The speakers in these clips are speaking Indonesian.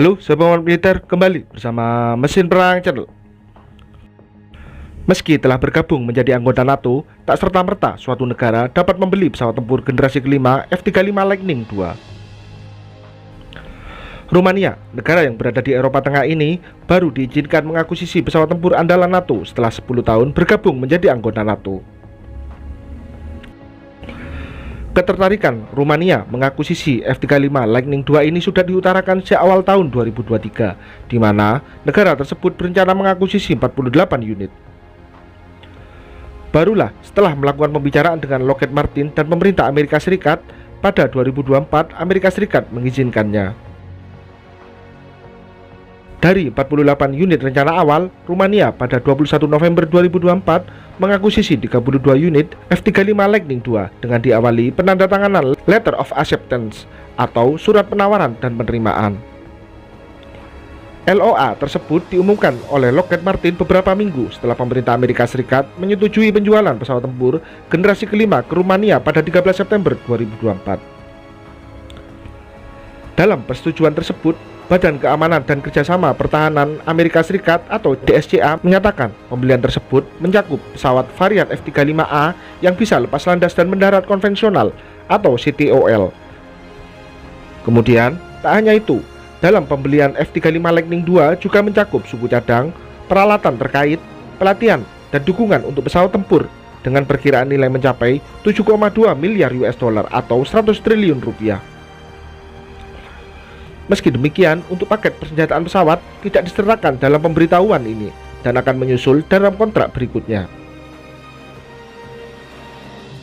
Halo, saya Muhammad Militer kembali bersama Mesin Perang Channel. Meski telah bergabung menjadi anggota NATO, tak serta-merta suatu negara dapat membeli pesawat tempur generasi kelima F-35 Lightning II. Rumania, negara yang berada di Eropa Tengah ini, baru diizinkan mengakuisisi pesawat tempur andalan NATO setelah 10 tahun bergabung menjadi anggota NATO. Ketertarikan Rumania mengakuisisi F-35 Lightning II ini sudah diutarakan sejak awal tahun 2023, di mana negara tersebut berencana mengakuisisi 48 unit. Barulah setelah melakukan pembicaraan dengan Lockheed Martin dan pemerintah Amerika Serikat, pada 2024 Amerika Serikat mengizinkannya. Dari 48 unit rencana awal, Rumania pada 21 November 2024 mengakuisisi 32 unit F-35 Lightning II dengan diawali penandatanganan Letter of Acceptance atau surat penawaran dan penerimaan. LOA tersebut diumumkan oleh Lockheed Martin beberapa minggu setelah pemerintah Amerika Serikat menyetujui penjualan pesawat tempur generasi kelima ke Rumania pada 13 September 2024. Dalam persetujuan tersebut, Badan Keamanan dan Kerjasama Pertahanan Amerika Serikat atau DSCA menyatakan pembelian tersebut mencakup pesawat varian F-35A yang bisa lepas landas dan mendarat konvensional atau CTOL. Kemudian, tak hanya itu, dalam pembelian F-35 Lightning II juga mencakup suku cadang, peralatan terkait, pelatihan, dan dukungan untuk pesawat tempur dengan perkiraan nilai mencapai 7,2 miliar US dollar atau 100 triliun rupiah. Meski demikian, untuk paket persenjataan pesawat tidak disertakan dalam pemberitahuan ini dan akan menyusul dalam kontrak berikutnya.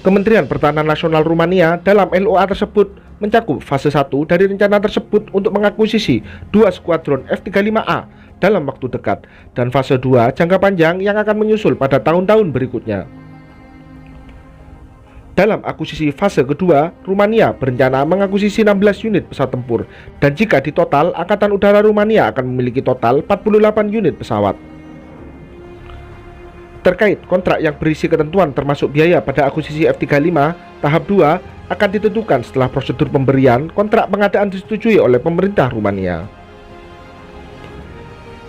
Kementerian Pertahanan Nasional Rumania dalam LOA tersebut mencakup fase 1 dari rencana tersebut untuk mengakuisisi 2 skuadron F-35A dalam waktu dekat dan fase 2 jangka panjang yang akan menyusul pada tahun-tahun berikutnya. Dalam akuisisi fase kedua, Rumania berencana mengakuisisi 16 unit pesawat tempur, dan jika ditotal, Angkatan Udara Rumania akan memiliki total 48 unit pesawat. Terkait kontrak yang berisi ketentuan termasuk biaya pada akuisisi F-35, tahap 2 akan ditentukan setelah prosedur pemberian kontrak pengadaan disetujui oleh pemerintah Rumania.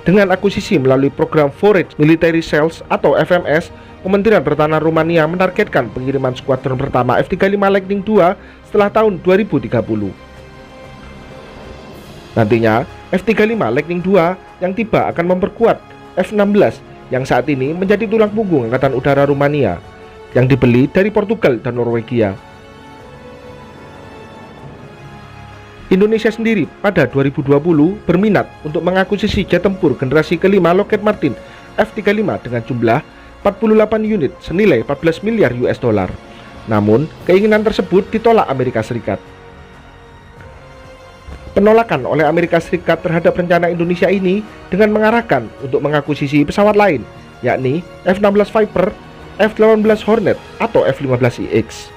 Dengan akuisisi melalui program Forage Military Sales atau FMS, Kementerian Pertahanan Rumania menargetkan pengiriman skuadron pertama F-35 Lightning II setelah tahun 2030. Nantinya, F-35 Lightning II yang tiba akan memperkuat F-16 yang saat ini menjadi tulang punggung Angkatan Udara Rumania, yang dibeli dari Portugal dan Norwegia. Indonesia sendiri pada 2020 berminat untuk mengakuisisi jet tempur generasi kelima Lockheed Martin F-35 dengan jumlah 48 unit senilai 14 miliar US dollar. Namun, keinginan tersebut ditolak Amerika Serikat. Penolakan oleh Amerika Serikat terhadap rencana Indonesia ini dengan mengarahkan untuk mengakuisisi pesawat lain, yakni F-16 Viper, F-18 Hornet, atau F-15IX.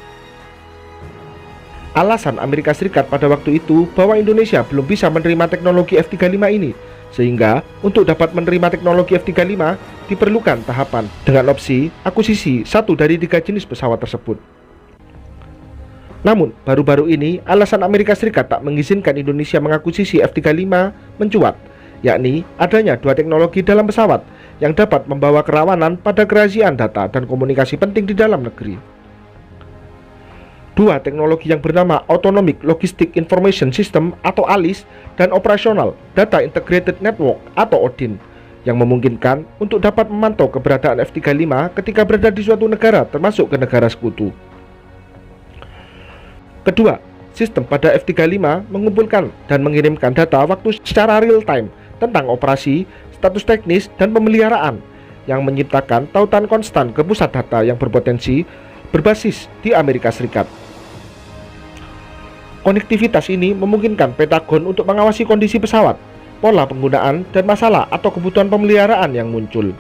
Alasan Amerika Serikat pada waktu itu bahwa Indonesia belum bisa menerima teknologi F-35 ini, sehingga untuk dapat menerima teknologi F-35 diperlukan tahapan dengan opsi akuisisi satu dari 3 jenis pesawat tersebut. Namun, baru-baru ini alasan Amerika Serikat tak mengizinkan Indonesia mengakuisisi F-35 mencuat, yakni adanya 2 teknologi dalam pesawat yang dapat membawa kerawanan pada kerahasiaan data dan komunikasi penting di dalam negeri. 2 teknologi yang bernama Autonomic Logistic Information System atau ALIS dan Operational Data Integrated Network atau ODIN yang memungkinkan untuk dapat memantau keberadaan F-35 ketika berada di suatu negara termasuk ke negara sekutu. Kedua, sistem pada F-35 mengumpulkan dan mengirimkan data waktu secara real time tentang operasi, status teknis, dan pemeliharaan yang menciptakan tautan konstan ke pusat data yang berpotensi berbasis di Amerika Serikat. Konektivitas ini memungkinkan Pentagon untuk mengawasi kondisi pesawat, pola penggunaan, dan masalah atau kebutuhan pemeliharaan yang muncul.